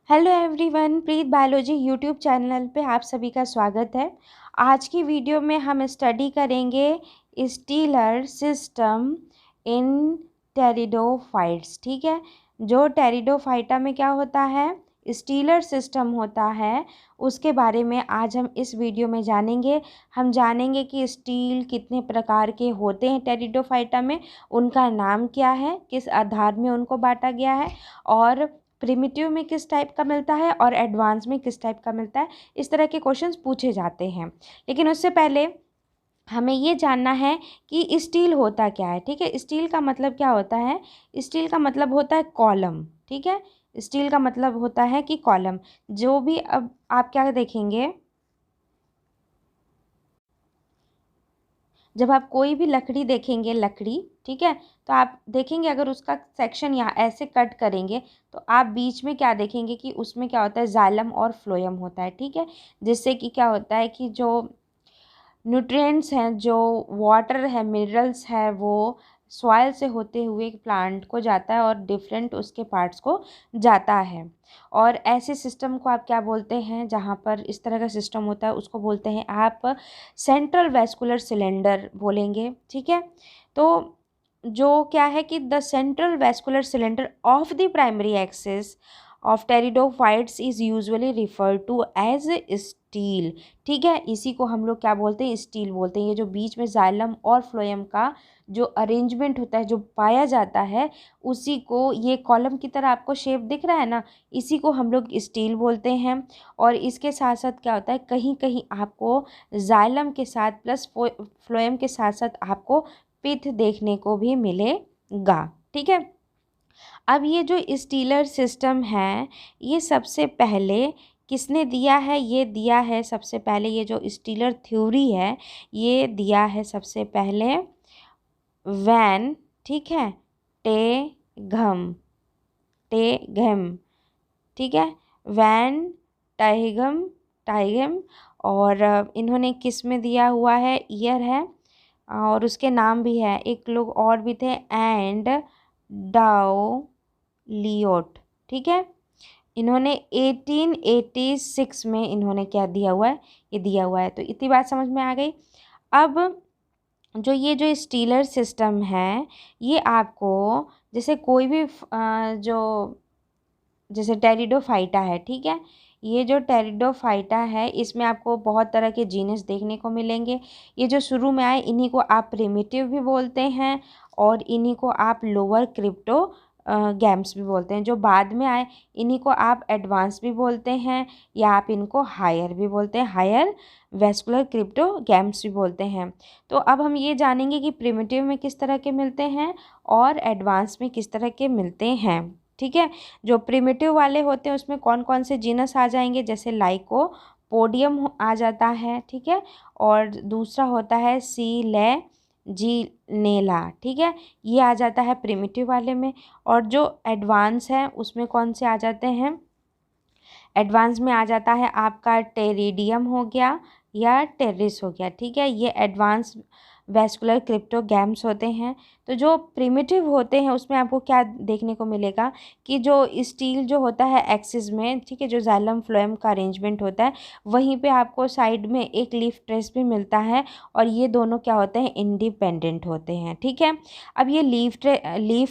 Hello everyone, प्रीत biology YouTube channel पे आप सभी का स्वागत है। आज की वीडियो में हम स्टडी करेंगे स्टीलर सिस्टम इन टेरिडोफाइट्स। ठीक है, जो टेरिडोफाइटा में क्या होता है, स्टीलर सिस्टम होता है, उसके बारे में आज हम इस वीडियो में जानेंगे। हम जानेंगे कि स्टील कितने प्रकार के होते हैं टेरिडोफाइटा में, उनका नाम क्या है, किस आधार में उनको बांटा गया है, और प्रिमिटिव में किस टाइप का मिलता है और एडवांस में किस टाइप का मिलता है। इस तरह के क्वेश्चंस पूछे जाते हैं। लेकिन उससे पहले हमें ये जानना है कि स्टील होता क्या है। ठीक है, स्टील का मतलब क्या होता है? स्टील का मतलब होता है कॉलम। ठीक है, स्टील का मतलब होता है कि कॉलम। जो भी अब आप क्या देखेंगे, जब आप कोई भी लकड़ी देखेंगे, लकड़ी, ठीक है, तो आप देखेंगे अगर उसका सेक्शन यहाँ ऐसे कट करेंगे तो आप बीच में क्या देखेंगे कि उसमें क्या होता है, जाइलम और फ्लोएम होता है। ठीक है, जिससे कि क्या होता है कि जो न्यूट्रिएंट्स हैं, जो वाटर है, मिनरल्स है, वो सॉइल से होते हुए प्लांट को जाता है और डिफरेंट उसके पार्ट्स को जाता है। और ऐसे सिस्टम को आप क्या बोलते हैं, जहाँ पर इस तरह का सिस्टम होता है उसको बोलते हैं आप सेंट्रल वैस्कुलर सिलेंडर बोलेंगे। ठीक है, तो जो क्या है कि the central vascular cylinder of the primary axis of pteridophytes is usually refer to as stele. ठीक है, इसी को हम लोग क्या बोलते हैं, स्टील बोलते हैं। ये जो बीच में जाइलम और फ्लोएम का जो अरेंजमेंट होता है, जो पाया जाता है, उसी को, ये कॉलम की तरह आपको शेप दिख रहा है ना, इसी को हम लोग स्टील बोलते हैं। और इसके साथ साथ क्या होता है, कहीं कहीं आपको जाइलम के साथ प्लस फ्लोएम के साथ साथ आपको पिथ देखने को भी मिलेगा। ठीक है, अब ये जो स्टीलर सिस्टम है, ये सबसे पहले किसने दिया है? ये दिया है सबसे पहले, ये जो स्टीलर थ्योरी है, ये दिया है सबसे पहले वैन, ठीक है, टेघम, टेघम, ठीक है, वैन टाइगम, टाइगम। और इन्होंने किस में दिया हुआ है, ईयर है, और उसके नाम भी है, एक लोग और भी थे, एंड डाओ लियोट। ठीक है, इन्होंने 1886 में इन्होंने क्या दिया हुआ है, ये दिया हुआ है। तो इतनी बात समझ में आ गई। अब जो ये जो स्टीलर सिस्टम है, ये आपको जैसे कोई भी जो जैसे टेरिडोफाइटा है, ठीक है, ये जो टेरिडोफाइटा है, इसमें आपको बहुत तरह के जीनस देखने को मिलेंगे। ये जो शुरू में आए, इन्हीं को आप प्रिमिटिव भी बोलते हैं और इन्हीं को आप लोअर क्रिप्टो गैम्स भी बोलते हैं। जो बाद में आए, इन्हीं को आप एडवांस भी बोलते हैं, या आप इनको हायर भी बोलते हैं, हायर वेस्कुलर क्रिप्टो गैम्स भी बोलते हैं। तो अब हम ये जानेंगे कि प्रिमिटिव में किस तरह के मिलते हैं और एडवांस में किस तरह के मिलते हैं। ठीक है, जो प्रिमिटिव वाले होते हैं उसमें कौन कौन से जीनस आ जाएंगे, जैसे लाइको पोडियम आ जाता है, ठीक है, और दूसरा होता है जीनेला। ठीक है, ये आ जाता है प्रिमिटिव वाले में। और जो एडवांस है उसमें कौन से आ जाते हैं, एडवांस में आ जाता है आपका टेरिडियम हो गया या टेरिस हो गया। ठीक है, ये एडवांस वैस्कुलर क्रिप्टोगैम्स होते हैं। तो जो प्रिमिटिव होते हैं उसमें आपको क्या देखने को मिलेगा कि जो स्टील जो होता है एक्सिस में, ठीक है, जो जाइलम फ्लोएम का अरेंजमेंट होता है, वहीं पे आपको साइड में एक लीफ ट्रेस भी मिलता है, और ये दोनों क्या होते हैं, इंडिपेंडेंट होते हैं। ठीक है, अब ये लीफ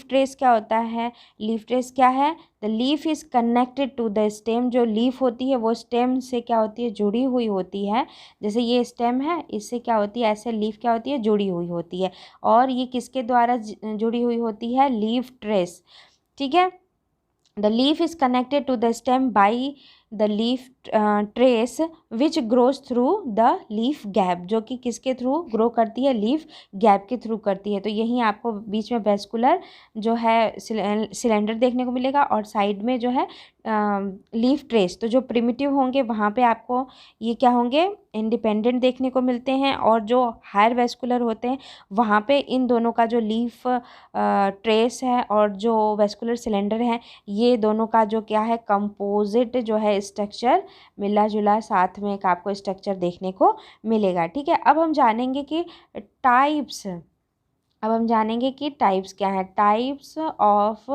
ट्रेस क्या होता है, लीफ ट्रेस क्या है, the leaf is connected to the stem. जो लीफ होती है वो स्टेम से क्या होती है, जुड़ी हुई होती है। जैसे ये स्टेम है, इससे क्या होती है, ऐसे लीफ क्या होती है, जुड़ी हुई होती है। और ये किसके द्वारा जुड़ी हुई होती है, लीफ ट्रेस। ठीक है, the leaf is connected to the stem by the leaf trace which grows through the leaf gap, जो कि किसके थ्रू ग्रो करती है, लीफ गैप के थ्रू करती है। तो यहीं आपको बीच में वेस्कुलर जो है सिलेंडर देखने को मिलेगा, और साइड में जो है लीफ ट्रेस। तो जो प्रिमिटिव होंगे वहाँ पे आपको ये क्या होंगे, इंडिपेंडेंट देखने को मिलते हैं, और जो हायर वेस्कुलर होते हैं वहाँ पे इन दोनों का जो लीफ ट्रेस है और जो वेस्कुलर सिलेंडर है, ये दोनों का जो क्या है, कंपोजिट जो है स्ट्रक्चर, मिला जुला साथ में एक आपको स्ट्रक्चर देखने को मिलेगा। ठीक है, अब हम जानेंगे कि टाइप्स, अब हम जानेंगे कि टाइप्स क्या है, types of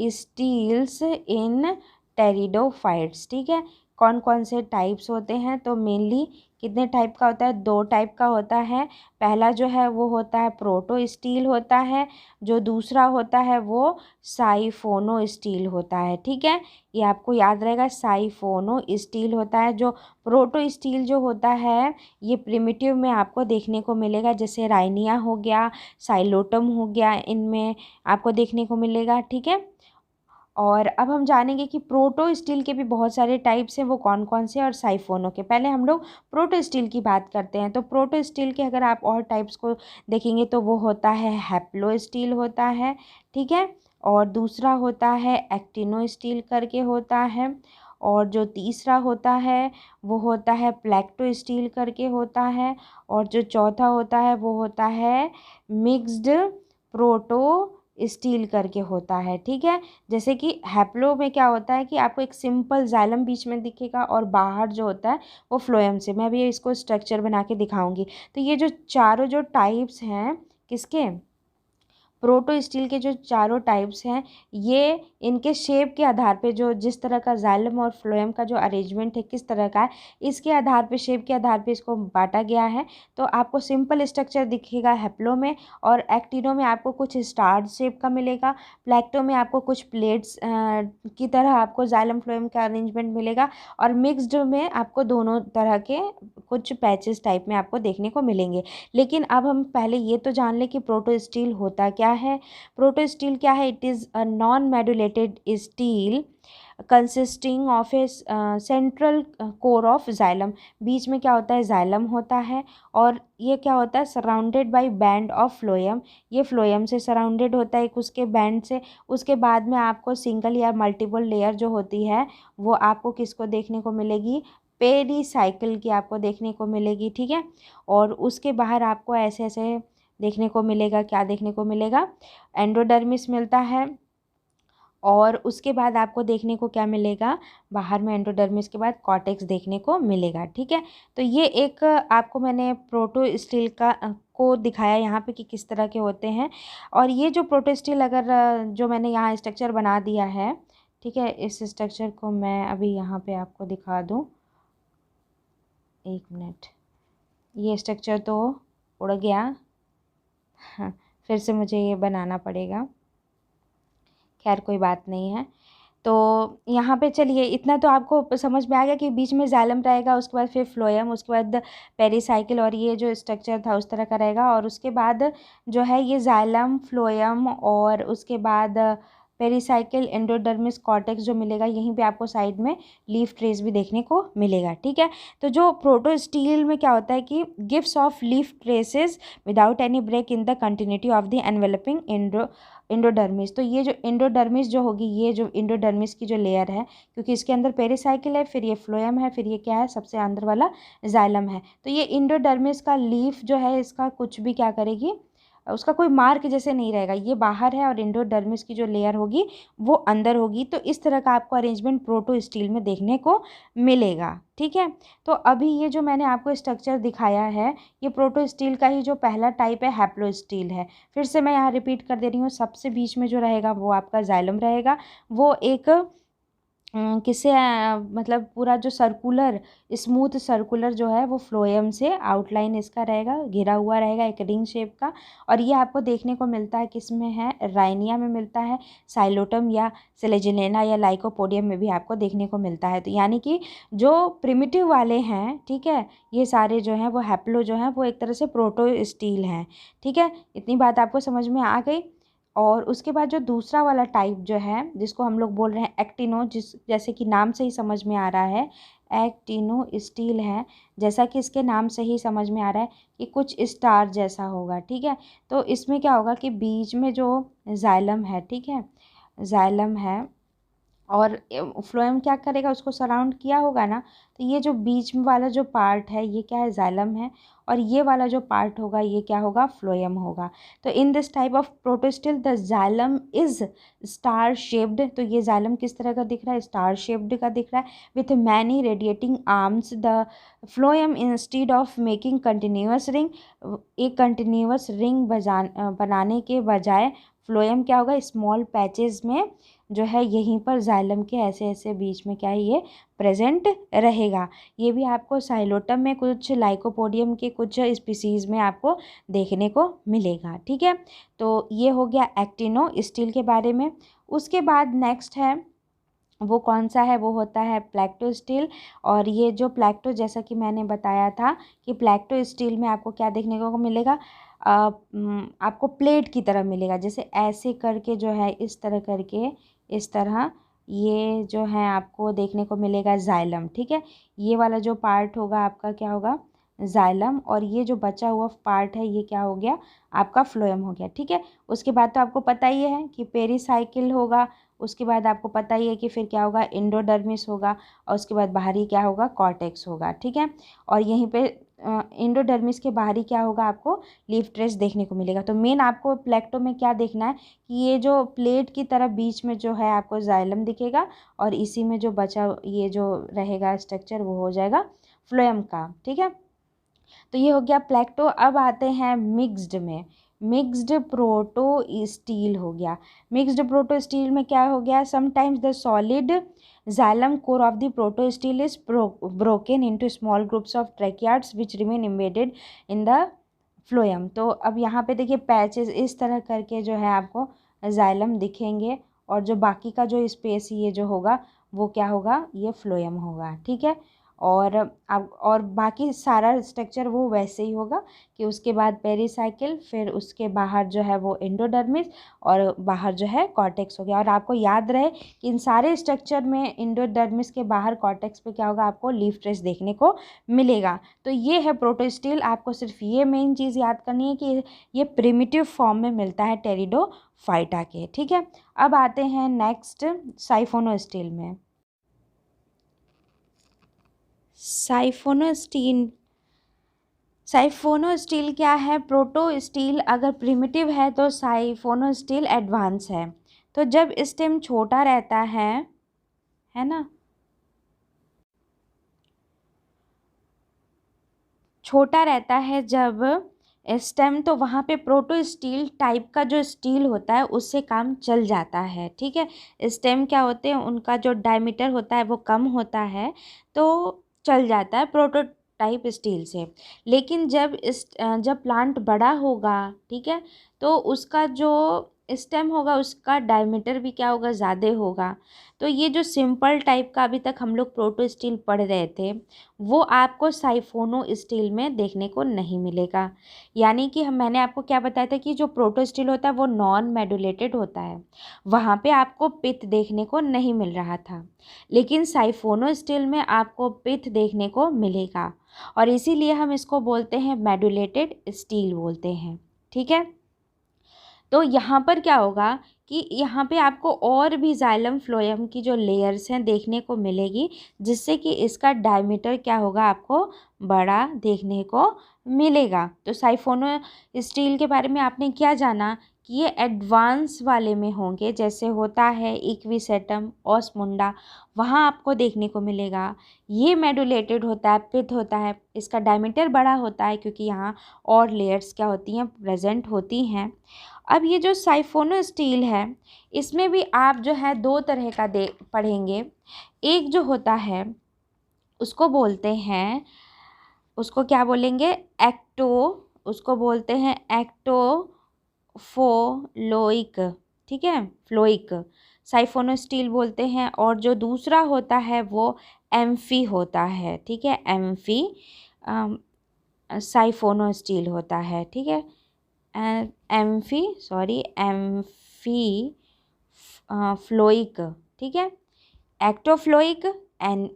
steles in pteridophytes. ठीक है, कौन कौन से टाइप्स होते हैं? तो मेनली कितने टाइप का होता है? 2 टाइप का होता है। पहला जो है वो होता है प्रोटो स्टील होता है, जो दूसरा होता है वो साइफोनो स्टील होता है। ठीक है, ये आपको याद रहेगा, साइफोनो स्टील होता है। जो प्रोटो स्टील जो होता है ये प्रिमिटिव में आपको देखने को मिलेगा, जैसे राइनिया हो गया, साइलोटम हो गया, इनमें आपको देखने को मिलेगा। ठीक है, और अब हम जानेंगे कि प्रोटो स्टील के भी बहुत सारे टाइप्स हैं, वो कौन कौन से, और साइफोनो के। पहले हम लोग प्रोटो स्टील की बात करते हैं। तो प्रोटो स्टील के अगर आप और टाइप्स को देखेंगे तो वो होता है हैप्लो स्टील होता है। ठीक है, और दूसरा होता है एक्टिनो स्टील करके होता है, और जो तीसरा होता है वो होता है प्लेक्टो स्टील करके होता है, और जो चौथा होता है वो होता है मिक्स्ड प्रोटो स्टील करके होता है। ठीक है, जैसे कि हैप्लो में क्या होता है कि आपको एक सिंपल जाइलम बीच में दिखेगा और बाहर जो होता है वो फ्लोएम से। मैं भी इसको स्ट्रक्चर बना के दिखाऊंगी। तो ये जो चारों जो टाइप्स हैं किसके, प्रोटो स्टील के जो चारों टाइप्स हैं, ये इनके शेप के आधार पे, जो जिस तरह का जाइलम और फ्लोएम का जो अरेंजमेंट है किस तरह का है, इसके आधार पे, शेप के आधार पे इसको बांटा गया है। तो आपको सिंपल स्ट्रक्चर दिखेगा हैप्लो में, और एक्टिनो में आपको कुछ स्टार शेप का मिलेगा, प्लेक्टो में आपको कुछ प्लेट्स की तरह आपको जाइलम फ्लोएम का अरेंजमेंट मिलेगा, और मिक्स्ड में आपको दोनों तरह के कुछ पैचेस टाइप में आपको देखने को मिलेंगे। लेकिन अब हम पहले ये तो जान लें कि प्रोटो स्टील होता क्या है। प्रोटो स्टील क्या है? It is a non medullated stele consisting of a central core of xylem. बीच में क्या होता है? जाइलम होता है, और ये क्या होता है? Surrounded by band of phloem. ये फ्लोएम से सराउंडेड होता है, एक उसके बैंड से। उसके बाद में आपको सिंगल या मल्टीपल लेयर जो होती है वो आपको किसको देखने को मिलेगी? पेरीसाइकिल की आपको देखने को मिलेगी। ठीक है, और उसके बाहर आपको ऐसे ऐसे देखने को मिलेगा, क्या देखने को मिलेगा? एंडोडर्मिस मिलता है, और उसके बाद आपको देखने को क्या मिलेगा? बाहर में एंडोडर्मिस के बाद कॉर्टेक्स देखने को मिलेगा। ठीक है, तो ये एक आपको मैंने प्रोटो स्टील का को दिखाया यहाँ पे कि किस तरह के होते हैं। और ये जो प्रोटो स्टील, अगर जो मैंने यहाँ स्ट्रक्चर बना दिया है, ठीक है, इस स्ट्रक्चर को मैं अभी यहाँ पे आपको दिखा दूँ, 1 मिनट। ये स्ट्रक्चर तो उड़ गया, हाँ, फिर से मुझे ये बनाना पड़ेगा। खैर कोई बात नहीं है। तो यहाँ पे चलिए, इतना तो आपको समझ में आ गया कि बीच में जाइलम रहेगा, उसके बाद फिर फ्लोएम, उसके बाद पेरीसाइकिल, और ये जो स्ट्रक्चर था उस तरह का रहेगा। और उसके बाद जो है ये जाइलम, फ्लोएम, और उसके बाद पेरीसाइकिल, एंडोडर्मिस, कॉर्टेक्स जो मिलेगा, यहीं पे आपको साइड में लीफ ट्रेस भी देखने को मिलेगा। ठीक है, तो जो प्रोटो स्टील में क्या होता है कि gives off leaf traces without any break in the continuity of the enveloping endodermis. तो ये जो एंडोडर्मिस जो होगी, ये जो एंडोडर्मिस की जो लेयर है, क्योंकि इसके अंदर पेरिसाइकिल है, फिर ये फ्लोएम है, फिर ये क्या है? सबसे अंदर वाला जाइलम है। तो ये एंडोडर्मिस का लीफ जो है, इसका कुछ भी क्या करेगी? उसका कोई मार्क जैसे नहीं रहेगा, ये बाहर है और एंडोडर्मिस की जो लेयर होगी वो अंदर होगी। तो इस तरह का आपको अरेंजमेंट प्रोटो स्टील में देखने को मिलेगा। ठीक है, तो अभी ये जो मैंने आपको स्ट्रक्चर दिखाया है, ये प्रोटो स्टील का ही जो पहला टाइप है, हैप्लो स्टील है। फिर से मैं यहाँ रिपीट कर दे रही हूँ, सबसे बीच में जो रहेगा वो आपका जाइलम रहेगा। वो एक किससे मतलब पूरा जो सर्कुलर, स्मूथ सर्कुलर जो है वो फ्लोएम से आउटलाइन इसका रहेगा, घिरा हुआ रहेगा एक रिंग शेप का। और ये आपको देखने को मिलता है किस में है? राइनिया में मिलता है, साइलोटम या सेलेजिनेना या लाइकोपोडियम में भी आपको देखने को मिलता है। तो यानी कि जो प्रिमिटिव वाले हैं, ठीक है, ये सारे जो हैं वो हैप्लो जो हैं वो एक तरह से प्रोटो स्टील हैं। ठीक है, इतनी बात आपको समझ में आ गई। और उसके बाद जो दूसरा वाला टाइप जो है, जिसको हम लोग बोल रहे हैं एक्टिनो, जैसे कि नाम से ही समझ में आ रहा है, एक्टिनो स्टील है। जैसा कि इसके नाम से ही समझ में आ रहा है कि कुछ स्टार जैसा होगा। ठीक है, तो इसमें क्या होगा कि बीच में जो जाइलम है, ठीक है, जाइलम है, और फ्लोएम क्या करेगा? उसको सराउंड किया होगा ना। तो ये जो बीच में वाला जो पार्ट है, ये क्या है? जाइलम है, और ये वाला जो पार्ट होगा ये क्या होगा? फ्लोएम होगा। तो in this type of protostele the xylem is star shaped. तो ये जाइलम किस तरह का दिख रहा है? स्टार शेप्ड का दिख रहा है, with many radiating arms. The phloem instead of making continuous ring, एक कंटिन्यूअस रिंग बनाने के बजाय फ्लोएम क्या होगा, स्मॉल पैचेस में जो है यहीं पर जाइलम के ऐसे ऐसे बीच में क्या है ये प्रेजेंट रहेगा। ये भी आपको साइलोटम में, कुछ लाइकोपोडियम के कुछ स्पीसीज़ में आपको देखने को मिलेगा। ठीक है, तो ये हो गया एक्टिनो स्टील के बारे में। उसके बाद नेक्स्ट है वो कौन सा है, वो होता है प्लैक्टो स्टील। और ये जो प्लैक्टो, जैसा कि मैंने बताया था कि प्लैक्टो स्टील में आपको क्या देखने को मिलेगा, आपको प्लेट की तरह मिलेगा, जैसे ऐसे करके जो है इस तरह करके, इस तरह ये जो है आपको देखने को मिलेगा जाइलम। ठीक है, ये वाला जो पार्ट होगा आपका क्या होगा, जाइलम, और ये जो बचा हुआ पार्ट है ये क्या हो गया, आपका फ्लोएम हो गया। ठीक है, उसके बाद तो आपको पता ही है कि पेरिसाइकिल होगा, उसके बाद आपको पता ही है कि फिर क्या होगा, एंडोडर्मिस होगा, और उसके बाद बाहरी क्या होगा, कॉर्टेक्स होगा। ठीक है, और यहीं पे एंडोडर्मिस के बाहरी क्या होगा, आपको लीफ ट्रेस देखने को मिलेगा। तो मेन आपको प्लेक्टो में क्या देखना है कि ये जो प्लेट की तरह बीच में जो है आपको जाइलम दिखेगा, और इसी में जो बचा ये जो रहेगा स्ट्रक्चर वो हो जाएगा फ्लोएम का। ठीक है, तो ये हो गया प्लेक्टो। अब आते हैं मिक्स्ड में, मिक्स्ड प्रोटो स्टील हो गया। मिक्स्ड प्रोटो स्टील में क्या हो गया, sometimes the solid xylem core of the proto steel is broken into small groups of tracheids which remain embedded in the phloem। तो अब यहाँ पे देखिए पैचेस इस तरह करके जो है आपको xylem दिखेंगे, और जो बाकी का जो स्पेस ये जो होगा वो क्या होगा, ये फ्लोएम होगा। ठीक है, और अब और बाकी सारा स्ट्रक्चर वो वैसे ही होगा कि उसके बाद पेरिसाइकिल, फिर उसके बाहर जो है वो एंडोडर्मिस, और बाहर जो है कॉर्टेक्स हो गया। और आपको याद रहे कि इन सारे स्ट्रक्चर में एंडोडर्मिस के बाहर कॉर्टेक्स पे क्या होगा, आपको लीफ ट्रेस देखने को मिलेगा। तो ये है प्रोटोस्टील। आपको सिर्फ ये मेन चीज़ याद करनी है कि ये प्रिमिटिव फॉर्म में मिलता है टेरिडोफाइटा के। ठीक है, अब आते हैं नेक्स्ट साइफोनोस्टील में। साइफोनोस्टील, साइफोनोस्टील क्या है, प्रोटो स्टील अगर प्रिमिटिव है तो साइफोनोस्टील एडवांस है। तो जब स्टेम छोटा रहता है ना, छोटा रहता है जब स्टेम, तो वहाँ पे प्रोटो स्टील टाइप का जो स्टील होता है उससे काम चल जाता है। ठीक है, स्टेम क्या होते हैं, उनका जो डायमीटर होता है वो कम होता है, तो चल जाता है प्रोटो टाइप स्टील से। लेकिन जब प्लांट बड़ा होगा, ठीक है, तो उसका जो स्टेम होगा उसका डायमीटर भी क्या होगा, ज़्यादा होगा। तो ये जो सिंपल टाइप का अभी तक हम लोग प्रोटो स्टील पढ़ रहे थे वो आपको साइफोनो स्टील में देखने को नहीं मिलेगा। यानी कि मैंने आपको क्या बताया था कि जो प्रोटो स्टील होता है वो नॉन मेडुलेटेड होता है, वहाँ पे आपको पित्त देखने को नहीं मिल रहा था। लेकिन साइफोनो स्टील में आपको पित्त देखने को मिलेगा, और इसीलिए हम इसको बोलते हैं मेडुलेटेड स्टील बोलते हैं। ठीक है, तो यहाँ पर क्या होगा कि यहाँ पे आपको और भी जाइलम फ्लोएम की जो लेयर्स हैं देखने को मिलेगी, जिससे कि इसका डायमीटर क्या होगा, आपको बड़ा देखने को मिलेगा। तो साइफोनो स्टील के बारे में आपने क्या जाना कि ये एडवांस वाले में होंगे, जैसे होता है इक्विसेटम, ऑस्मुंडा, वहाँ आपको देखने को मिलेगा। ये मेडुलेटेड होता है, पित्त होता है, इसका डायमीटर बड़ा होता है क्योंकि यहाँ और लेयर्स क्या होती हैं, प्रेजेंट होती हैं। अब ये जो साइफोनो स्टील है इसमें भी आप जो है दो तरह का पढ़ेंगे। एक जो होता है उसको बोलते हैं, उसको क्या बोलेंगे, एक्टो, उसको बोलते हैं एक्टोफोलोइक। ठीक है, फ्लोइक साइफोनो स्टील बोलते हैं। और जो दूसरा होता है वो एम्फी होता है। ठीक है, एम्फी साइफोनो स्टील होता है। ठीक है, एम्फी फ्लोइक। ठीक है, एक्टोफ्लोइक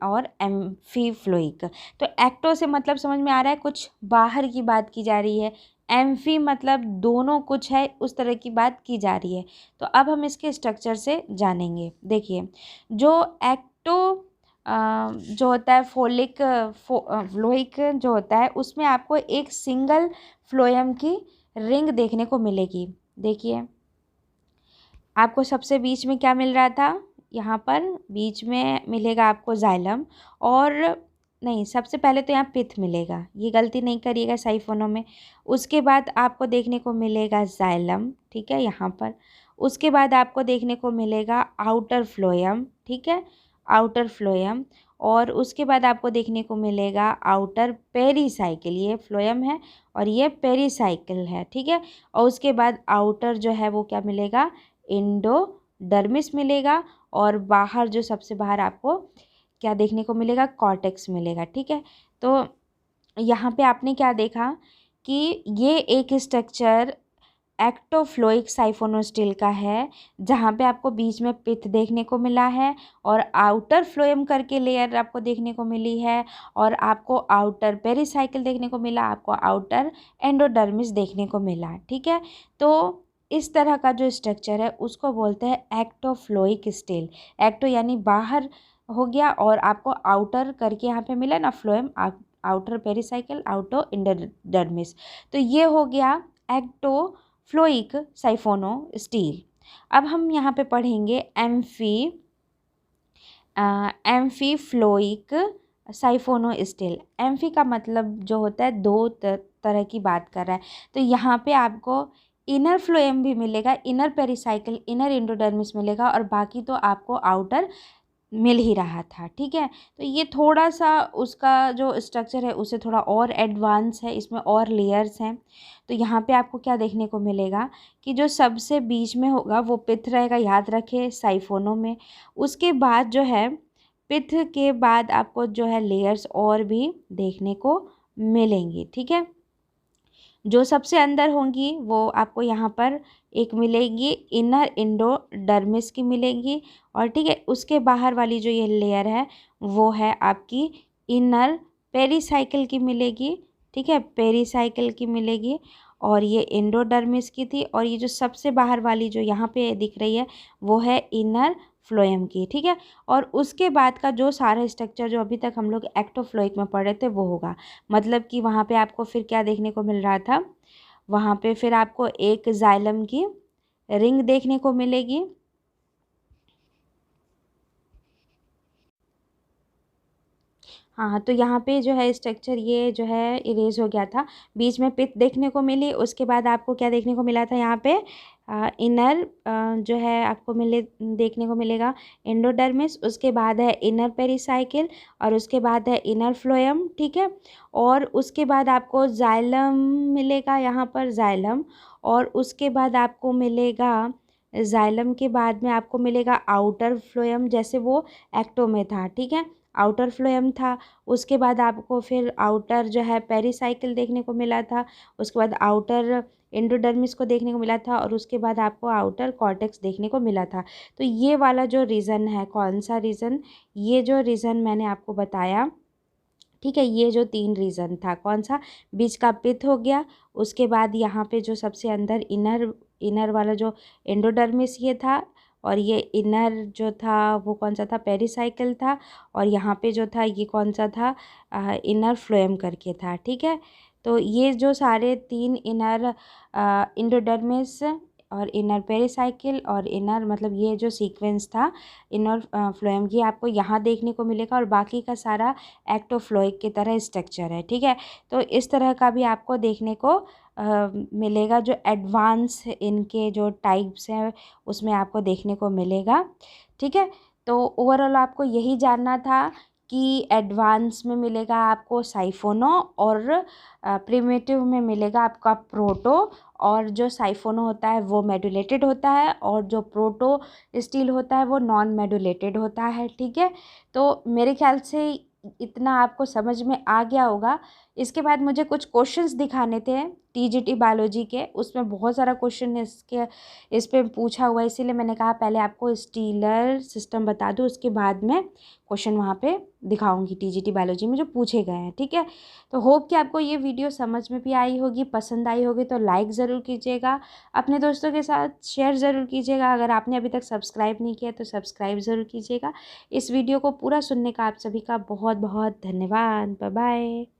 और एम्फीफ्लोइक। तो एक्टो से मतलब समझ में आ रहा है कुछ बाहर की बात की जा रही है, एम्फी मतलब दोनों कुछ है उस तरह की बात की जा रही है। तो अब हम इसके स्ट्रक्चर से जानेंगे। देखिए, जो एक्टो जो होता है फ्लोइक जो होता है उसमें आपको एक सिंगल फ्लोएम की रिंग देखने को मिलेगी। देखिए, आपको सबसे बीच में क्या मिल रहा था, यहाँ पर बीच में मिलेगा आपको जाइलम, और नहीं, सबसे पहले तो यहाँ पिथ मिलेगा, ये गलती नहीं करिएगा साइफोनों में। उसके बाद आपको देखने को मिलेगा जाइलम, ठीक है, यहाँ पर। उसके बाद आपको देखने को मिलेगा आउटर फ्लोएम, ठीक है, आउटर फ्लोएम। और उसके बाद आपको देखने को मिलेगा आउटर पेरीसाइकिल, ये फ्लोएम है और ये पेरीसाइकिल है, ठीक है। और उसके बाद आउटर जो है वो क्या मिलेगा, एंडोडर्मिस मिलेगा। और बाहर जो सबसे बाहर आपको क्या देखने को मिलेगा, कॉर्टेक्स मिलेगा, ठीक है। तो यहाँ पे आपने क्या देखा कि ये एक स्ट्रक्चर एक्टोफ्लोइक साइफोनोस्टिल का है, जहाँ पे आपको बीच में पिथ देखने को मिला है और आउटर फ्लोएम करके लेयर आपको देखने को मिली है, और आपको आउटर पेरिसाइकिल देखने को मिला, आपको आउटर एंडोडर्मिस देखने को मिला, ठीक है। तो इस तरह का जो स्ट्रक्चर है उसको बोलते हैं एक्टोफ्लोइक स्टिल। एक्टो यानी बाहर हो गया, और आपको आउटर करके यहाँ पे मिला ना phloem, outer pericycle, outer endodermis. तो ये हो गया एक्टोफ्लोइक साइफोनोस्टील। अब हम यहाँ पे पढ़ेंगे एम्फीफ्लोइक साइफोनोस्टील। एम्फी का मतलब जो होता है दो तरह की बात कर रहा है। तो यहाँ पे आपको इनर फ्लोएम भी मिलेगा, इनर पेरिसाइकिल, इनर एंडोडर्मिस मिलेगा, और बाकी तो आपको आउटर मिल ही रहा था, ठीक है। तो ये थोड़ा सा उसका जो स्ट्रक्चर है उससे थोड़ा और एडवांस है, इसमें और लेयर्स हैं। तो यहाँ पे आपको क्या देखने को मिलेगा कि जो सबसे बीच में होगा वो पिथ रहेगा, याद रखें, साइफोनों में। उसके बाद जो है पिथ के बाद आपको जो है लेयर्स और भी देखने को मिलेंगी, ठीक है। जो सबसे अंदर होंगी वो आपको यहाँ पर एक मिलेगी इनर एंडोडर्मिस की मिलेगी, और ठीक है, उसके बाहर वाली जो ये लेयर है वो है आपकी इनर पेरिसाइकिल की मिलेगी, ठीक है, पेरिसाइकिल की मिलेगी। और ये एंडोडर्मिस की थी, और ये जो सबसे बाहर वाली जो यहाँ पे दिख रही है वो है इनर फ्लोएम की, ठीक है। और उसके बाद का जो सारा स्ट्रक्चर जो अभी तक हम लोग एक्टोफ्लोइक में पढ़े थे वो होगा। मतलब कि वहाँ पे आपको फिर क्या देखने को मिल रहा था, वहाँ पे फिर आपको एक जाइलम की रिंग देखने को मिलेगी। हाँ, तो यहाँ पे जो है स्ट्रक्चर ये जो है इरेज हो गया था, बीच में पिथ देखने को मिली। उसके बाद आपको क्या देखने को मिला था, यहाँ पे इनर जो है आपको देखने को मिलेगा एंडोडर्मिस। उसके बाद है इनर पेरिसाइकिल, और उसके बाद है इनर फ्लोएम, ठीक है। और उसके बाद आपको जाइलम मिलेगा, यहाँ पर जाइलम। और उसके बाद आपको मिलेगा जाइलम के बाद में आपको मिलेगा आउटर फ्लोएम, जैसे वो एक्टो में था, ठीक है, आउटर फ्लोएम था। उसके बाद आपको फिर आउटर जो है पेरिसाइकिल देखने को मिला था। उसके बाद आउटर एंडोडर्मिस को देखने को मिला था, और उसके बाद आपको आउटर कॉर्टेक्स देखने को मिला था। तो ये वाला जो रीज़न है, कौन सा रीज़न, ये जो रीज़न मैंने आपको बताया, ठीक है, ये जो 3 रीज़न था, कौन सा, बीच का पिथ हो गया, उसके बाद यहाँ पे जो सबसे अंदर इनर वाला जो एंडोडर्मिस ये था, और ये इनर जो था वो कौन सा था, पेरिसाइकिल था, और यहाँ पे जो था ये कौन सा था, इनर फ्लोएम करके था, ठीक है। तो ये जो सारे 3 इनर एंडोडर्मिस और इनर पेरिसाइकिल और इनर, मतलब ये जो सीक्वेंस था इनर फ्लोएम, ये आपको यहाँ देखने को मिलेगा, और बाकी का सारा एक्टोफ्लोइक की तरह स्ट्रक्चर है, ठीक है। तो इस तरह का भी आपको देखने को मिलेगा, जो एडवांस इनके जो टाइप्स हैं उसमें आपको देखने को मिलेगा, ठीक है। तो ओवरऑल आपको यही जानना था कि एडवांस में मिलेगा आपको साइफोनो, और प्रिमिटिव में मिलेगा आपका प्रोटो। और जो साइफोनो होता है वो मेडुलेटेड होता है, और जो प्रोटो स्टील होता है वो नॉन मेडुलेटेड होता है, ठीक है। तो मेरे ख्याल से इतना आपको समझ में आ गया होगा। इसके बाद मुझे कुछ क्वेश्चंस दिखाने थे टीजीटी बायोलॉजी के, उसमें बहुत सारा क्वेश्चन इस पे पूछा हुआ है, इसीलिए मैंने कहा पहले आपको स्टीलर सिस्टम बता दूँ, उसके बाद में क्वेश्चन वहाँ पे दिखाऊंगी टीजीटी बायोलॉजी में जो पूछे गए हैं, ठीक है। तो होप कि आपको ये वीडियो समझ में भी आई होगी, पसंद आई होगी, तो लाइक ज़रूर कीजिएगा, अपने दोस्तों के साथ शेयर ज़रूर कीजिएगा। अगर आपने अभी तक सब्सक्राइब नहीं किया तो सब्सक्राइब ज़रूर कीजिएगा। इस वीडियो को पूरा सुनने का आप सभी का बहुत बहुत धन्यवाद। Bye bye.